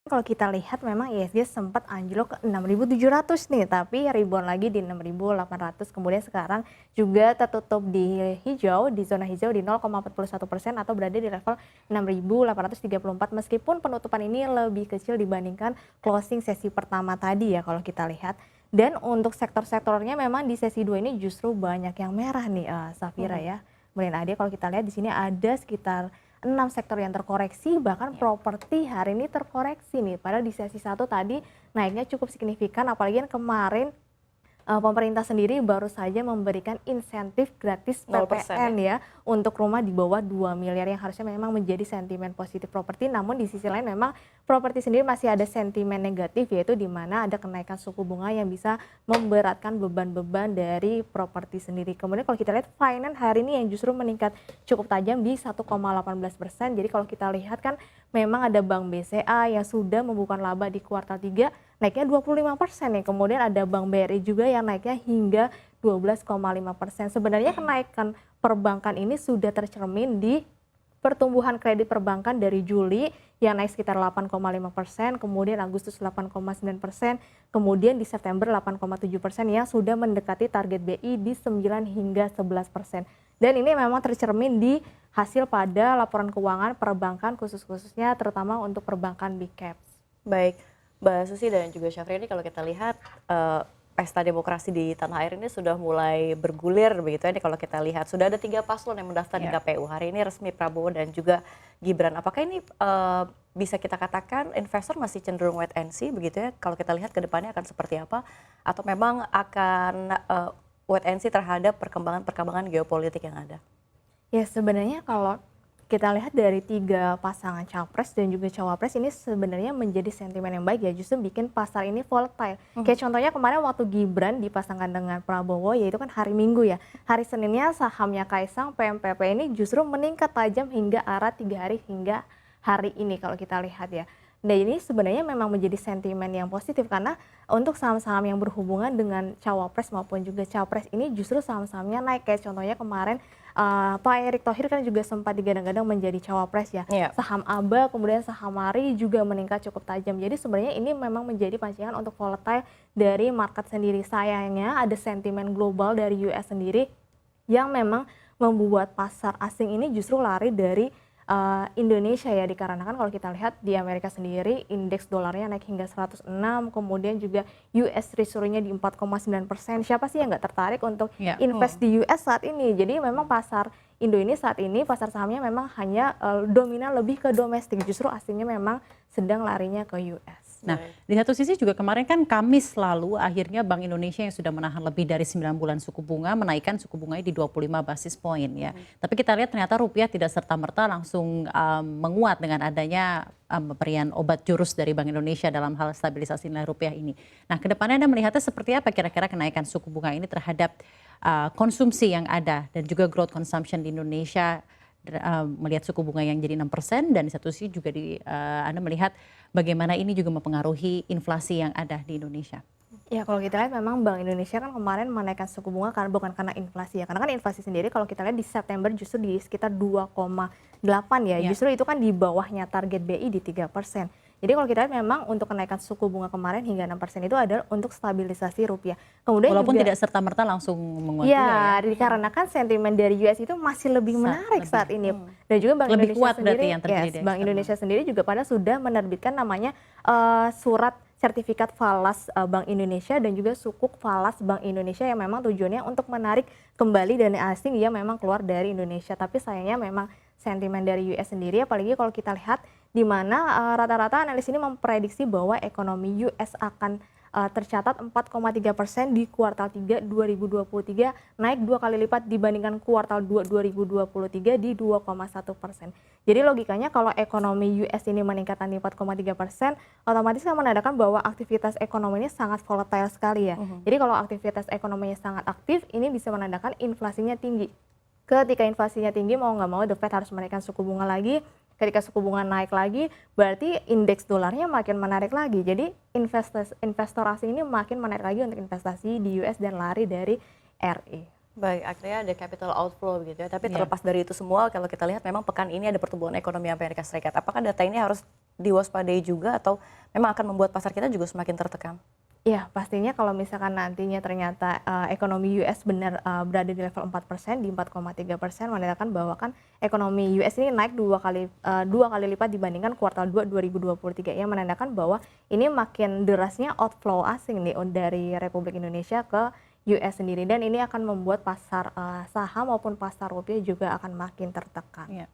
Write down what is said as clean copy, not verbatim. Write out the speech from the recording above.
Kalau kita lihat memang ISG sempat anjlok ke 6.700 nih, tapi rebound lagi di 6.800. Kemudian sekarang juga tertutup di hijau, di zona hijau di 0,41% atau berada di level 6.834 meskipun penutupan ini lebih kecil dibandingkan closing sesi pertama tadi ya kalau kita lihat. Dan untuk sektor-sektornya memang di sesi 2 ini justru banyak yang merah nih, Safira Mhm. ya. Kemudian Ade kalau kita lihat di sini ada sekitar 6 sektor yang terkoreksi, bahkan Ya. properti hari ini terkoreksi nih. Padahal di sesi satu tadi naiknya cukup signifikan, apalagi kan kemarin pemerintah sendiri baru saja memberikan insentif gratis 0% PPN ya? ya untuk rumah di bawah 2 miliar yang harusnya memang menjadi sentimen positif properti. Namun di sisi lain memang properti sendiri masih ada sentimen negatif, yaitu di mana ada kenaikan suku bunga yang bisa memberatkan beban-beban dari properti sendiri. Kemudian kalau kita lihat finance hari ini yang justru meningkat cukup tajam di 1,18%. Jadi kalau kita lihat kan memang ada Bank BCA yang sudah membuka laba di kuartal 3 naiknya 25% nih. Kemudian ada Bank BRI juga yang naiknya hingga 12,5%. Sebenarnya kenaikan perbankan ini sudah tercermin di pertumbuhan kredit perbankan dari Juli yang naik sekitar 8,5%, kemudian Agustus 8,9%, kemudian di September 8,7% yang sudah mendekati target BI di 9 hingga 11%. Dan ini memang tercermin di hasil pada laporan keuangan perbankan khususnya terutama untuk perbankan big caps. Baik, Mbak Susi dan juga Syafri, ini kalau kita lihat pesta demokrasi di tanah air ini sudah mulai bergulir begitu ya. Ini kalau kita lihat sudah ada 3 paslon yang mendaftar di Ya. KPU. Hari ini resmi Prabowo dan juga Gibran. Apakah ini bisa kita katakan investor masih cenderung wait and see begitu ya? Kalau kita lihat ke depannya akan seperti apa? Atau memang akan wait and see terhadap perkembangan geopolitik yang ada? Ya sebenarnya kalau kita lihat dari 3 pasangan capres dan juga cawapres ini sebenarnya menjadi sentimen yang baik ya, justru bikin pasar ini volatile. Kayak contohnya kemarin waktu Gibran dipasangkan dengan Prabowo, yaitu kan hari Minggu ya. Hari Seninnya sahamnya Kaisang PMPP ini justru meningkat tajam hingga arah 3 hari hingga hari ini kalau kita lihat ya. Nah ini sebenarnya memang menjadi sentimen yang positif karena untuk saham-saham yang berhubungan dengan cawapres maupun juga capres ini justru saham-sahamnya naik. Kayak contohnya kemarin Pak Erick Thohir kan juga sempat digadang-gadang menjadi cawapres ya. Iya. Saham ABA kemudian saham MARI juga meningkat cukup tajam. Jadi sebenarnya ini memang menjadi pancingan untuk volatile dari market sendiri. Sayangnya ada sentimen global dari US sendiri yang memang membuat pasar asing ini justru lari dari Indonesia ya, dikarenakan kalau kita lihat di Amerika sendiri indeks dolarnya naik hingga 106, kemudian juga US Treasury-nya di 4,9%. Siapa sih yang nggak tertarik untuk Ya. invest di US saat ini? Jadi memang pasar Indo ini saat ini pasar sahamnya memang hanya dominan lebih ke domestik, justru asingnya memang sedang larinya ke US. Nah, di satu sisi juga kemarin kan Kamis lalu akhirnya Bank Indonesia yang sudah menahan lebih dari 9 bulan suku bunga menaikkan suku bunganya di 25 basis point ya. Tapi kita lihat ternyata rupiah tidak serta-merta langsung menguat dengan adanya pemberian obat jurus dari Bank Indonesia dalam hal stabilisasi nilai rupiah ini. Nah, kedepannya Anda melihatnya seperti apa kira-kira kenaikan suku bunga ini terhadap konsumsi yang ada dan juga growth consumption di Indonesia, melihat suku bunga yang jadi 6% dan di satu sisi juga Anda melihat bagaimana ini juga mempengaruhi inflasi yang ada di Indonesia. Ya kalau kita lihat memang Bank Indonesia kan kemarin menaikkan suku bunga karena bukan karena inflasi ya. Karena kan inflasi sendiri kalau kita lihat di September justru di sekitar 2,8 ya. Ya. Justru itu kan di bawahnya target BI di 3%. Jadi kalau kita lihat memang untuk kenaikan suku bunga kemarin hingga 6% itu adalah untuk stabilisasi rupiah. Kemudian Walaupun juga, tidak serta-merta langsung menguat ya, juga ya. dikarenakan sentimen dari US itu masih lebih menarik saat ini. Dan juga Bank Lebih Indonesia kuat berarti sendiri, yang terjadi di Bank eksternal. Indonesia sendiri juga pada sudah menerbitkan namanya surat sertifikat falas Bank Indonesia dan juga sukuk falas Bank Indonesia yang memang tujuannya untuk menarik kembali dana asing yang memang keluar dari Indonesia. Tapi sayangnya memang sentimen dari US sendiri, apalagi kalau kita lihat di mana rata-rata analis ini memprediksi bahwa ekonomi US akan tercatat 4,3% di kuartal 3 2023, naik 2 kali lipat dibandingkan kuartal 2 2023 di 2,1%. Jadi logikanya kalau ekonomi US ini meningkat di 4,3%, otomatis kan menandakan bahwa aktivitas ekonomi ini sangat volatile sekali ya. Jadi kalau aktivitas ekonominya sangat aktif, ini bisa menandakan inflasinya tinggi. Ketika inflasinya tinggi, mau nggak mau The Fed harus menaikkan suku bunga lagi. Ketika suku bunga naik lagi, berarti indeks dolarnya makin menarik lagi. Jadi investor asing ini makin menarik lagi untuk investasi di US dan lari dari RI. Baik, akhirnya ada capital outflow gitu ya. Tapi Iya. terlepas dari itu semua, kalau kita lihat memang pekan ini ada pertumbuhan ekonomi Amerika Serikat. Apakah data ini harus diwaspadai juga atau memang akan membuat pasar kita juga semakin tertekan? Iya, pastinya kalau misalkan nantinya ternyata ekonomi US benar berada di level 4%, di 4,3%, menandakan bahwa kan ekonomi US ini naik dua kali lipat dibandingkan kuartal 2 2023, yang menandakan bahwa ini makin derasnya outflow asing nih dari Republik Indonesia ke US sendiri, dan ini akan membuat pasar saham maupun pasar rupiah juga akan makin tertekan. Iya.